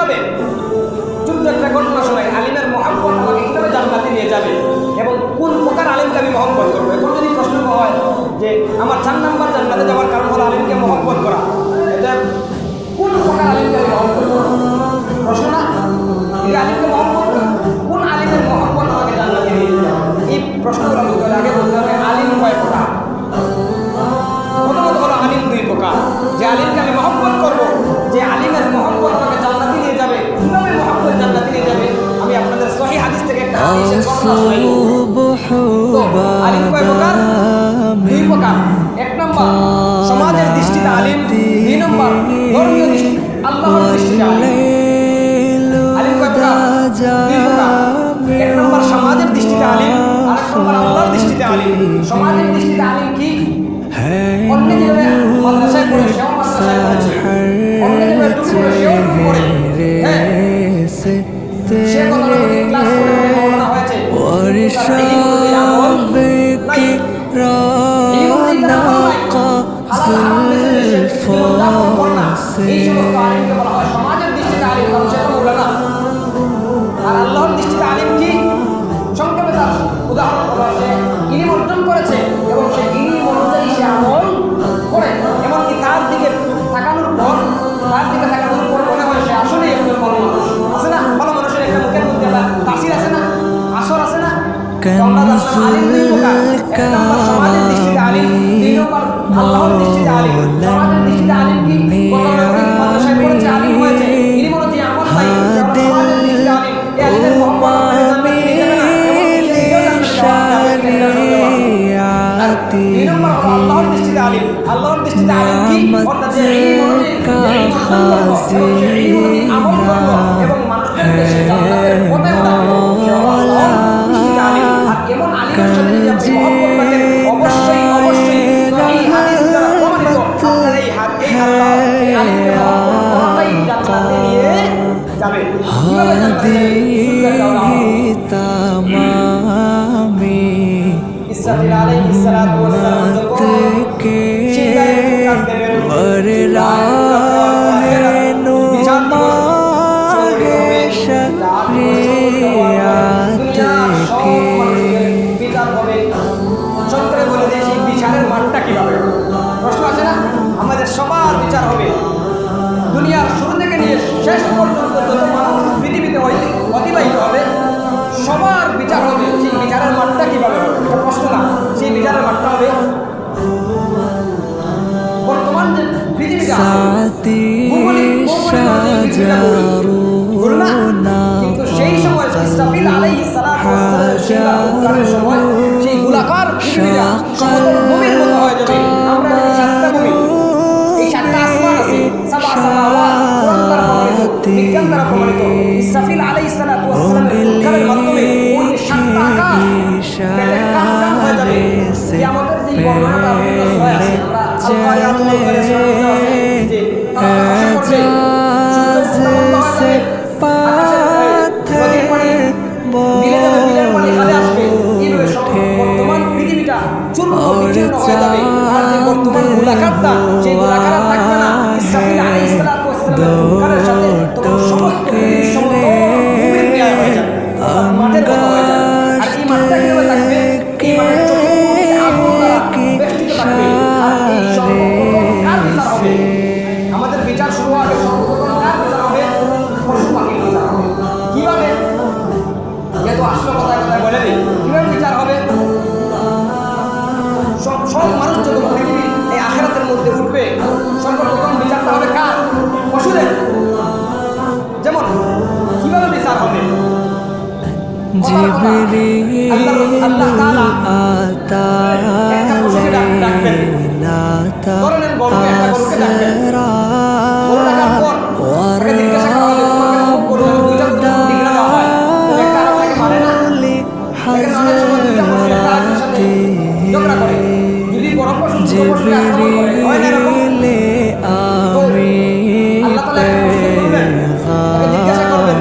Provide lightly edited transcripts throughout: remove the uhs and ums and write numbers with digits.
কিভাবে ছোট্ট একটা ঘটনা শোনাই, আলিমের মহব্বত আমাকে কিভাবে জান্নাতে নিয়ে যাবে এবং কোন প্রকার আলিমকে আমি মহব্বত করবো। এখন যদি প্রশ্ন হয় যে আমার 4 নাম্বার জান্নাতে যাওয়ার কারণ হলো আলিমকে মহব্বত করা, এটা কোন প্রকার আলিমকে আমি মহব্বত করবো? প্রশ্ন না, এই আলিমকে মহব্বত করা, কোন আলিমের মহব্বত আমাকে জান্নাতে নিয়ে যাবে? এই প্রশ্নগুলো উত্তর আগে বলতে হবে আলিম কয় প্রকার। প্রথমত হলো আলিম 2 প্রকার। যে আলিমকে আমি মহব্বত করবো, যে আলিমের মহব্বত আমাকে জান্নাতে নিয়ে যাবে, কিভাবে মহব্বত জান্নাতে নিয়ে যাবে আমি আপনাদের সহিহ হাদিস থেকে একটা হাদিসের ঘটনা শোনাবো। তো আলিম কয় প্রকার? 2 প্রকার। 1 নম্বর সমাজের দৃষ্টিতে আলিম, 2 নম্বর ধর্মীয় দৃষ্টি আল্লাহর দৃষ্টিতে আলিম। আলিম কয় প্রকার? 2 প্রকার। 1 নম্বর সমাজের দৃষ্টিতে আলিম, আর 1 নম্বর আল্লাহর দৃষ্টিতে আলিম। সমাজের দৃষ্টিতে আলিম কি? অন্য যেভাবে মাদ্রাসায় পড়ে সেও মাদ্রাসায় পড়েছে, অন্য যেভাবে টুকু পড়ে সেও টুকু পড়ে, হ্যাঁ সে কথা ক্লাস করে পড়ানো হয়েছে সমাজের দৃষ্টিতে আলিম, আর আল্লাহর দৃষ্টিতে আলিম কি? সংক্ষেপে তার উদাহরণ বলা আছে, ইলম অর্জন করেছে এবং সে ইলম অনুযায়ী সে আমল করে, এমনকি তার দিকে তাকানোর পর মনে হয় সে আসলেই একজন ভালো মানুষ। আছে না ভালো মানুষের একটা মুখের মধ্যে একটা তাসির আছে না, আসর আছে না? আলিম 2 প্রকার। 1 নম্বর সমাজের দৃষ্টিতে আলিম, 2 নম্বর আল্লাহর দৃষ্টিতে আলিম। সমাজের দৃষ্টিতে আলিম কি? মাদ্রাসায় পড়েছে, আলিম হয়েছে, ইলম অনুযায়ী আমল নাই, সমাজের দৃষ্টিতে আলিম। এই আলিমের মহব্বত আমাকে জান্নাতে নিয়ে যাবে না, আর 2 নম্বর হলো আল্লাহর দৃষ্টিতে আলিম। আল্লাহর দৃষ্টিতে আলিম কি? অর্থাৎ যে ইলম অনুযায়ী আমল করব এবং মানুষকে সে জান্নাতের পথে উঠাবে, সে হলো আল্লাহর দৃষ্টিতে আলিম। আর এমন আলিমের সাথে যদি আপনি মহব্বত করেন, অবশ্যই এই হাদিস দ্বারা প্রমাণিত আপনার এই আলিমকে মহব্বত করাটাই জান্নাতে নিয়ে যাবে। কিভাবে জান্নাতে ইসরাফিল আলাইহিস সালাতু ওয়াস সালাম যখন সিজদায় মুক্তার দেবেন, বিচার হবে। সংক্ষেপে বলে দিয়েছি বিচারের মানটা কিভাবে। প্রশ্ন আছে না, আমাদের সবার বিচার হবে। দুনিয়ার শুরু থেকে নিয়ে শেষ পর্যন্ত যত মানুষ পৃথিবীতে অতিবাহিত হবে সবার বিচার হবে। সেই বিচারের মানটা কিভাবে হবে? এটা প্রশ্ন না, সেই বিচারের মানটা হবে বর্তমান যে পৃথিবীতে কিন্তু সেই সময় ইসরাফিল আলাইহিস সালাতু ওয়াস সালামের সময় সেই গোলাকার পৃথিবীটা সমতল ভূমির মতো হয়ে যাবে। আমরা এই 7টা ভূমি, এই 7টা আসমান আছে, সাবা সামাওয়াত, বিজ্ঞান দ্বারা প্রমাণিত। ইসরাফিল আলাইহিস সালাতু ওয়াস সালামের ফুৎকারের মাধ্যমে ওই 7টা আকাশ কান হয়ে যাবে। কিয়ামতের যে বর্ণনাটা আপনাদের সবাই আছে, আমরা আল-কারিয়াত বলে শোনা আছে যে বর্তমান পৃথিবীটা চূর্ণ বিচূর্ণ হয়ে যাবে। আর যে বর্তমান গোলাকারটা, সেই গোলাকার থাকবে না। ইসরাফিল আলাইহিস সালাতু ওয়াস সালামের ফুৎকারের সাথে তখন সমস্ত পৃথিবীর সমতল ভূমির ন্যায় হয়ে যাবে, মাঠের মতো হয়ে যাবে। আর এই মাঠটা কিভাবে থাকবে? এই মাঠের চতুর্দিকে আগুন দ্বারা বেষ্টিত থাকবে। আর এই সর্বপ্রথম কার বিচার হবে? আমাদের বিচার শুরু হবে সর্বপ্রথম কার বিচার হবে? পশু পাখির বিচার হবে। কিভাবে? যেহেতু আসল কথায় বলে দিই, কিভাবে বিচার হবে? সব মানুষ যখন পৃথিবী এই আখিরাতের মধ্যে উঠবে, সর্বপ্রথম বিচারটা হবে কার? পশুদের। যেমন কিভাবে বিচার হবে? আল্লাহ তাআলা একটা পশুকে ডাকবেন, ধরেন গরুকে, একটা গরুকে ডাকবেন। গরু ডাকার পর তাকে জিজ্ঞাসা করা হবে, তোমাকে খুব গরু 2টা গরু ডিগরা দেওয়া হয়, একটা আরেকটাকে মারে না? এখানে অনেক সময় 2টা পশু একটা আরেকটার সাথে ঝগড়া করে। যদি বড় পশু ছোট পশুকে আক্রমণ করে, হয় না এরকম? তো আল্লাহ তাআলা একটা প্রশ্ন করবেন, তাকে জিজ্ঞাসা করবেন,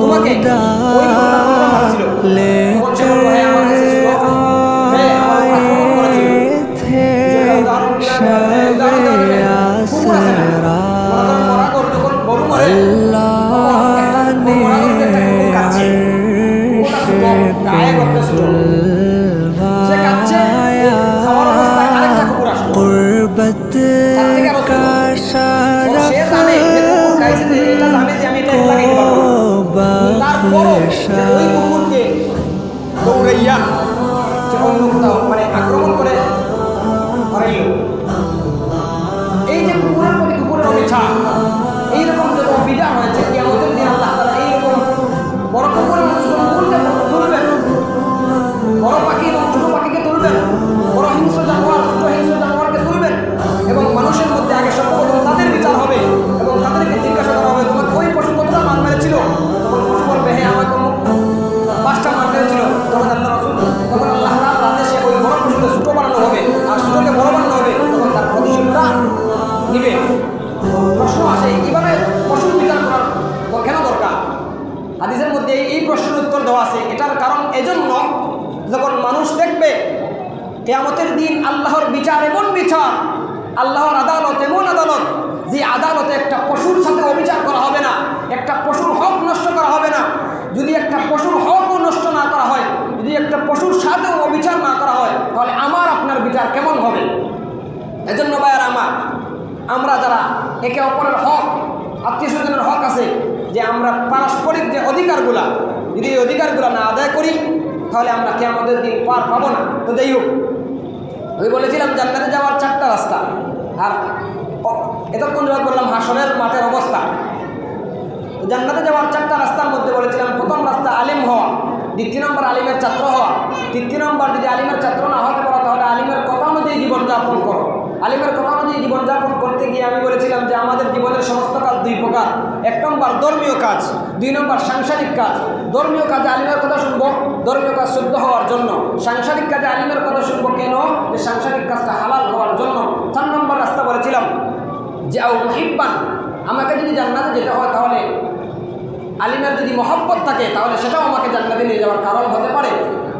তোমাকে ওই গরুটা কোনটা মারছিল? তখন সে বলবে, হ্যাঁ আমার কাছে ছিল, হ্যাঁ আমার আক্রমণ করেছিল। উদাহরণ দেওয়া যাবে, কুকুর আছে না, গরু মরে সে জানে যে কুকুর খাইছে, যে এটা জানে যে আমি এটা লাগাইতে পারবো না, তারপরও ওই কুকুরকে দৌড়াইয়া যে অন্য কোথাও মানে আক্রমণ করে হারাইল। এই যে কুকুরের প্রতি কুকুরের অভিশাপ, এইরকম যত অভিযান হয়েছে কিয়ামতের দিন আল্লাহ তাআলা এইরকম বড় কুকুরের কুকুরকে তুলবেন, বড় পাখি এবং ছোট পাখিকে তুলবেন, বড় হিংস্র জানোয়ার ছোট হিংস্র জানোয়ারকে তুলবেন, এবং মানুষের মধ্যে আগে সর্বপ্রথম তাদের বিচার হবে এবং তাদেরকে জিজ্ঞাসা করা হবে তোমার ওই পশু কতটা মার মেরেছিল। তখন পশু বলবে হ্যাঁ আমাকে 5টা মার মেরেছিল। তখন আল্লাহ রাসূল তখন আল্লাহ তাআলার আদেশে ওই বড় পশুকে ছোট বানানো হবে আর ছোটকে বড় বানানো হবে, তখন তার প্রতিশোধটা নিবে। প্রশ্ন আসে কিভাবে পশুর বিচার করার কেন দরকার? হাদিসের মধ্যে এই প্রশ্নের উত্তর দেওয়া আছে। এটার কারণ এজন্য যখন মানুষ দেখবে কিয়ামতের দিন আল্লাহর বিচার এমন বিচার, আল্লাহর আদালত এমন আদালত যে আদালতে একটা পশুর সাথে অবিচার করা হবে না, একটা পশুর হক নষ্ট করা হবে না। যদি একটা পশুর হকও নষ্ট না করা হয়, যদি একটা পশুর সাথেও অবিচার না করা হয়, তাহলে আমার আপনার বিচার কেমন হবে? এজন্য ভাইয়ার আমরা যারা একে অপরের হক, আত্মীয় স্বজনের হক আছে, যে আমরা পারস্পরিক যে অধিকারগুলা, যদি এই অধিকারগুলা না আদায় করি তাহলে আমরা কিয়ামতের দিন পার পাবো না। তো যাই হোক, আমি বলেছিলাম জান্নাতে যাওয়ার 4টা রাস্তা, আর এতক্ষণ যখন বললাম হাসরের মাঠের অবস্থা। জান্নাতে যাওয়ার 4টা রাস্তার মধ্যে বলেছিলাম প্রথম রাস্তা আলিম হওয়া, 2 নম্বর আলিমের ছাত্র হওয়া, 3 নম্বর যদি আলিমের ছাত্র না হতে পারো তাহলে আলিমের কথা অনুযায়ী জীবনযাপন করো। আলিমের কথা অনুযায়ী জীবনযাপন করতে গিয়ে আমি বলেছিলাম যে আমাদের জীবনের সমস্ত কাজ 2 প্রকার। 1 নম্বর ধর্মীয় কাজ, 2 নম্বর সাংসারিক কাজ। ধর্মীয় কাজে আলিমের কথা শুনবো, ধর্মীয় কাজ শুদ্ধ হওয়ার জন্য। সাংসারিক কাজে আলিমের কথা শুনবো কেন? যে সাংসারিক কাজটা হালাল হওয়ার জন্য। 4 নম্বর রাস্তা বলেছিলাম যে আও মুহিব্বান, আমাকে যদি জান্নাতে যেতে হয় তাহলে আলিমের যদি মহব্বত থাকে তাহলে সেটাও আমাকে জান্নাতে নিয়ে যাওয়ার কারণ হতে পারে।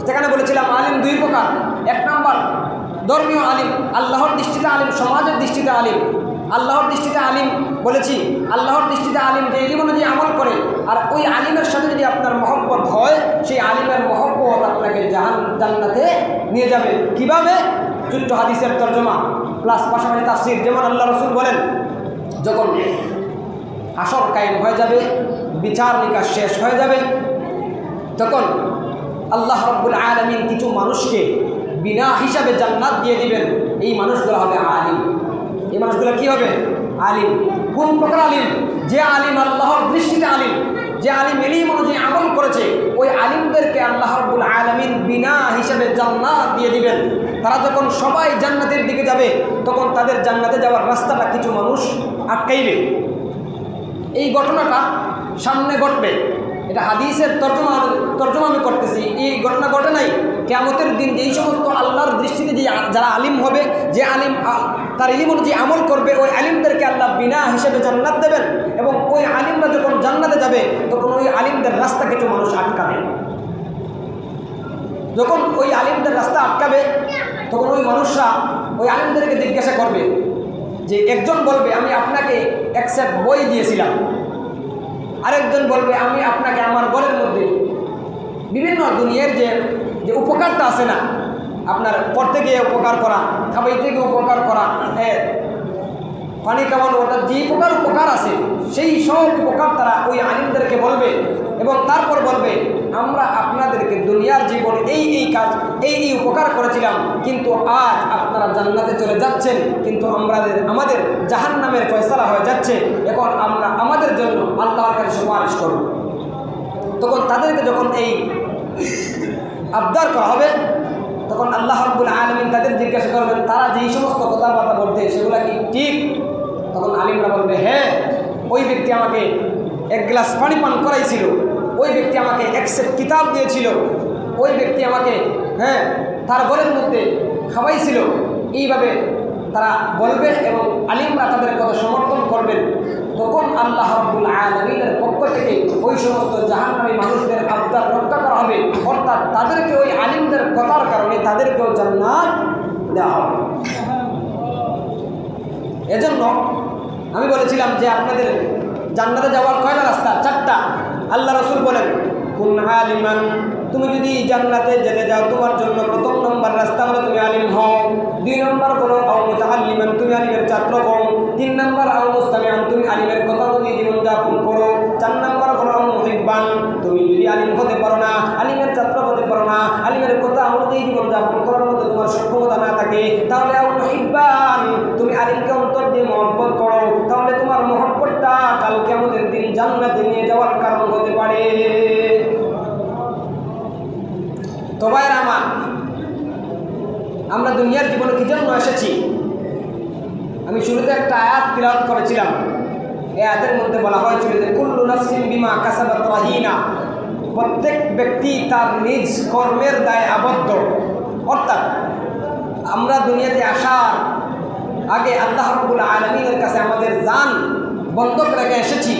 সেখানে বলেছিলাম আলিম 2 প্রকার। 1 নম্বর ধর্মীয় আলিম, আল্লাহর দৃষ্টিতে আলিম, সমাজের দৃষ্টিতে আলিম। আল্লাহর দৃষ্টিতে আলিম বলেছি, আল্লাহর দৃষ্টিতে আলিম যে ইলম অনুযায়ী আমল করে, আর ওই আলিমের সাথে যদি আপনার মহব্বত হয়, সেই আলিমের মহব্বত আপনাকে জান্নাতে নিয়ে যাবে। কিভাবে? ছোট্ট হাদিসের তর্জমা প্লাস পাশাপাশি তাফসীর। যেমন আল্লাহ রাসূল বলেন, যখন হাসর কায়েম হয়ে যাবে, বিচার নিকাশ শেষ হয়ে যাবে, তখন আল্লাহ রাব্বুল আলামিন কিছু মানুষকে বিনা হিসাবে জান্নাত দিয়ে দিবেন। এই মানুষগুলো হবে আলিম। এই মানুষগুলো কি হবে? আলিম। কোন প্রকার আলিম? যে আলিম আল্লাহর দৃষ্টিতে আলিম, যে আলিম ইলম অনুযায়ী আমল করেছে, ওই আলিমদেরকে আল্লাহ রাব্বুল আলামিন বিনা হিসাবে জান্নাত দিয়ে দিবেন। তারা যখন সবাই জান্নাতের দিকে যাবে, তখন তাদের জান্নাতে যাওয়ার রাস্তাটা কিছু মানুষ আটকাইবে। এই ঘটনাটা সামনে ঘটবে, এটা হাদিসের তর্জমা আমি করতেছি। এই ঘটনা ঘটে নাই, কিয়ামতের দিন যেই সমস্ত আল্লাহর দৃষ্টিতে যে যারা আলিম হবে, যে আলিম তার ইলম অনুযায়ী আমল করবে, ওই আলিমদেরকে আল্লাহ বিনা হিসেবে জান্নাত দেবেন। এবং ওই আলিমরা যখন জান্নাতে যাবে তখন ওই আলিমদের রাস্তা কিছু মানুষ আটকাবে। যখন ওই আলিমদের রাস্তা আটকাবে তখন ওই মানুষরা ওই আলিমদেরকে জিজ্ঞাসা করবে, যে একজন বলবে আমি আপনাকে 1 সেট বই দিয়েছিলাম, আরেকজন বলবে আমি আপনাকে আমার ঘরের মধ্যে বিভিন্ন দুনিয়ার যে উপকারটা আছে না, আপনার পড়তে গিয়ে উপকার করা, খাবাইতে গিয়ে উপকার করা, পানি খাওয়ানো, অর্থাৎ যে উপকার আছে সেই সব উপকার তারা ওই আলিমদেরকে বলবে। এবং তারপর বলবে আমরা আপনাদেরকে দুনিয়ার জীবনে এই কাজ এই উপকার করেছিলাম, কিন্তু আজ আপনারা জান্নাতে চলে যাচ্ছেন, কিন্তু আমাদের জাহান্নামের ফয়সালা হয়ে যাচ্ছে, এখন আমরা আমাদের জন্য আল্লাহর কাছে সুপারিশ করব। তখন তাদেরকে যখন এই আবদার করা হবে, তখন আল্লাহ রাব্বুল আলামিন তাদের জিজ্ঞাসা করবেন তারা যেই সমস্ত কথাবার্তা বলতে সেগুলো কি ঠিক? তখন আলিমরা বলবে হ্যাঁ, ওই ব্যক্তি আমাকে 1 গ্লাস পানি পান করাইছিল, ওই ব্যক্তি আমাকে 1 সেট কিতাব দিয়েছিল, ওই ব্যক্তি আমাকে তার ঘরের মধ্যে খাওয়াইছিল। এইভাবে তারা বলবে এবং আলিমরা তাদের কথা সমর্থন করবেন। তখন আল্লাহ রাব্বুল আলামিনের পক্ষ থেকে ওই সমস্ত জাহান্নামী মানুষদের আবদার রক্ষা করা হবে, অর্থাৎ তাদেরকে ওই আলিমদের কথার কারণে তাদেরকেও জান্নাত দেওয়া হবে। এজন্য আমি বলেছিলাম যে আপনাদের জান্নাতে যাওয়ার কয়টা রাস্তা? 4টা। আল্লাহ রাসূল বলেন কুন আলিমান, তুমি যদি জান্নাতে যেতে যাও তোমার জন্য প্রথম নম্বর রাস্তা হলো তুমি আলিম হও। 2 নম্বর হলো আও মুতাআল্লিমান, তুমি ছাত্র কম। 3 নাম্বার আও মুস্তামিআন, তুমি আলিমের কথা অনুযায়ী জীবনযাপন করো। 4 নাম্বার হলো মুহিব্বান, তুমি যদি আলিম হতে পারো না, আলিমের ছাত্র হতে পারো না, আলিমের কথা অনুযায়ী জীবনযাপন করার মতো তোমার সক্ষমতা না থাকে, তাহলে আও মুহিব্বান, তুমি আলিমকে অন্তর দিয়ে মহব্বত করো, তাহলে তোমার মহব্বতটা কাল কিয়ামতের দিন জান্নাতে নিয়ে যাওয়ার কারণ হতে পারে। তো ভাইরা আমার, আমরা দুনিয়ার জীবনে কি জন্য এসেছি? আমি শুরুতে একটা আয়াত তিলাওয়াত করেছিলাম। এই আয়াতের মধ্যে বলা হয়েছিল যে কুল্লু নাফসিন বিমা কাসাবাত রাহিনা, প্রত্যেক ব্যক্তি তার নিজ কর্মের দায়ে আবদ্ধ। অর্থাৎ আমরা দুনিয়াতে আসার আগে আল্লাহ রাব্বুল আলামিনের কাছে আমাদের জান বন্ধক রেখে এসেছি।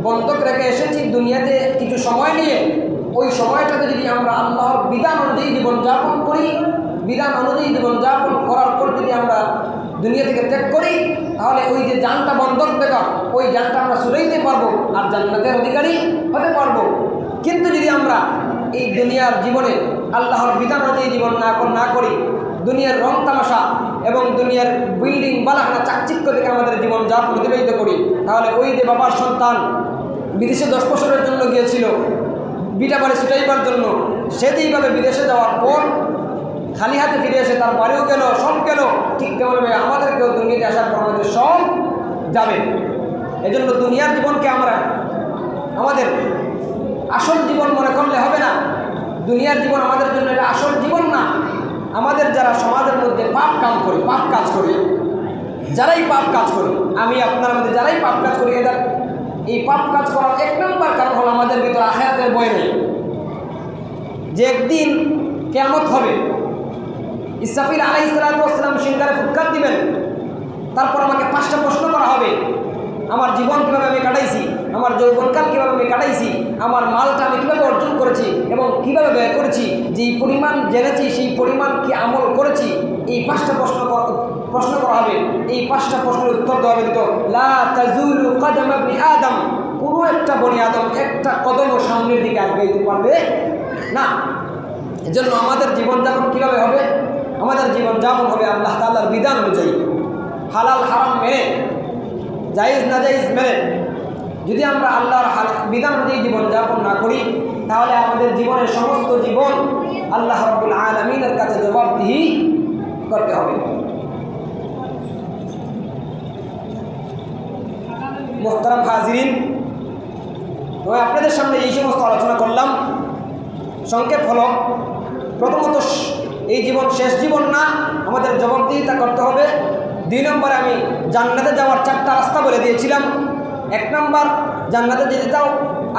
বন্ধক রেখে এসেছি দুনিয়াতে কিছু সময় নিয়ে। ওই সময়টাতে যদি আমরা আল্লাহর বিধান অনুযায়ী জীবনযাপন করি, বিধান অনুযায়ী জীবনযাপন করার পর যদি আমরা দুনিয়া থেকে ত্যাগ করি, তাহলে ওই যে জানটা বন্ধক দেওয়া, ওই জানটা আমরা ছুড়াইতে পারবো আর জান্নাতের অধিকারী হতে পারবো। কিন্তু যদি আমরা এই দুনিয়ার জীবনে আল্লাহর বিধান অনুযায়ী জীবন না করি, দুনিয়ার রং তামাশা এবং দুনিয়ার বিল্ডিং বালাখানা চাকচিক্য থেকে আমাদের জীবনযাপন অতিবাহিত করি, তাহলে ওই যে বাবার সন্তান বিদেশে 10 বছরের জন্য গিয়েছিল বিটা বাড়ি ছুটাইবার জন্য, সে যেইভাবে বিদেশে যাওয়ার পর খালি হাতে ফিরে এসে তার বাড়িও গেল, সব গেল, ঠিক তেমনভাবে আমাদেরকেও দুনিয়াতে আসার পর আমাদের সব যাবে। এজন্য দুনিয়ার জীবনকে আমরা আমাদের আসল জীবন মনে করলে হবে না। দুনিয়ার জীবন আমাদের জন্য এটা আসল জীবন না। আমাদের যারা সমাজের মধ্যে পাপ কাজ করি, যারাই পাপ কাজ করি, আমি আপনার মধ্যে যারাই পাপ কাজ করি, এদের এই পাপ কাজ করার 1 নম্বর কারণ হলো আমাদের ভিতরে আখিরাতের ভয় নেই, যে একদিন কিয়ামত হবে। ইসরাফিল আলাইহিস সালাতু ওয়াস সালাম সিংহারে ফুৎকার দিবেন, তারপর আমাকে 5টা প্রশ্ন করা হবে। আমার জীবন কীভাবে আমি কাটাইছি, আমার যৌবনকাল কীভাবে আমি কাটাইছি, আমার মালটা আমি কীভাবে অর্জন করেছি এবং কীভাবে ব্যয় করেছি, যেই পরিমাণ জেনেছি সেই পরিমাণ কি আমল করেছি, এই 5টা প্রশ্ন করা হবে। এই 5টা প্রশ্নের উত্তর দেওয়া হবে দিত লা তাজুলু কদম ইবনি আদম, কোনো একটা বনি আদম একটা কদমও সামনের দিকে আগাইতে পারবে না। এজন্য আমাদের জীবনযাপন কীভাবে হবে? আমাদের জীবনযাপন হবে আল্লাহ তাআলার বিধান অনুযায়ী, হালাল হারাম মেনে, জায়েজ নাজায়েজ মেনে। যদি আমরা আল্লাহর বিধান অনুযায়ী জীবনযাপন না করি, তাহলে আমাদের জীবনের সমস্ত জীবন আল্লাহ রাব্বুল আলামিনের কাছে জবাবদিহি করতে হবে। মুহতারাম হাজিরিন, তো আপনাদের সামনে এই সমস্ত আলোচনা করলাম। সংক্ষেপ হলো, প্রথমত এই জীবন শেষ জীবন না, আমাদের জবাবদিহিতা করতে হবে। 2 নম্বরে আমি জান্নাতে যাওয়ার 4টা রাস্তা বলে দিয়েছিলাম। 1 নম্বর, জান্নাতে যেতে চাও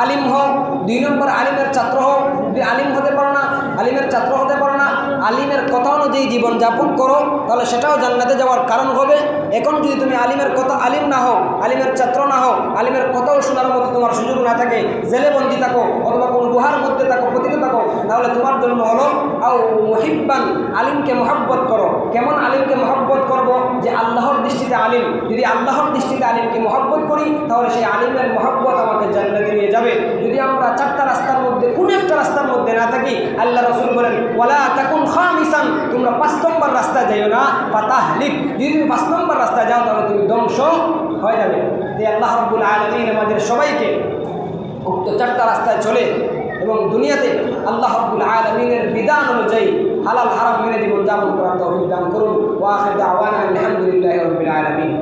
আলিম হও। 2 নম্বর, আলিমের ছাত্র হও। যদি আলিম হতে পারো না, আলিমের ছাত্র হতে পারো না, আলিমের কথা অনুযায়ী জীবনযাপন করো, তাহলে সেটাও জান্নাতে যাওয়ার কারণ হবে। এখন যদি তুমি আলিমের কথা, আলিম না হও, আলিমের ছাত্র না হও, আলিমের কথাও শোনার মতো তোমার সুযোগ না থাকে, জেলে বন্দি থাকো অথবা কোনো গুহার মধ্যে থাকো, পতিত থাকো, তাহলে তোমার জন্য হলো আও মুহিব্বান, আলিমকে মহব্বত করো। কেমন আলিমকে মহব্বত করব? যে আল্লাহর দৃষ্টিতে আলিম। যদি আল্লাহর দৃষ্টিতে আলিমকে মহব্বত করি, তাহলে সেই আলিমের মহব্বত আমাকে জান্নাতে নিয়ে যাবে। যদি আমরা 4টা রাস্তার মধ্যে কোনো একটা রাস্তার মধ্যে না থাকি, আল্লাহ রাসূল বলেন ওয়ালা তাকুন খামিসান, তোমরা 5 নম্বর রাস্তায় যাইও না, ফাতাহলিক, যদি তুমি 5 নম্বর রাস্তায় যাও তাহলে তুমি ধ্বংস হয়ে যাবে। তাই আল্লাহ রাব্বুল আলামিন আমাদের সবাইকে উক্ত 4টা রাস্তায় চলে এবং দুনিয়াতে আল্লাহ রাব্বুল আলামিনের বিধান অনুযায়ী হালাল হারাম মেনে জীবনযাপন করার তৌফিক দান করুন। ওয়া আখিরু দাওয়ানা আলহামদুলিল্লাহি রাব্বিল আলামিন।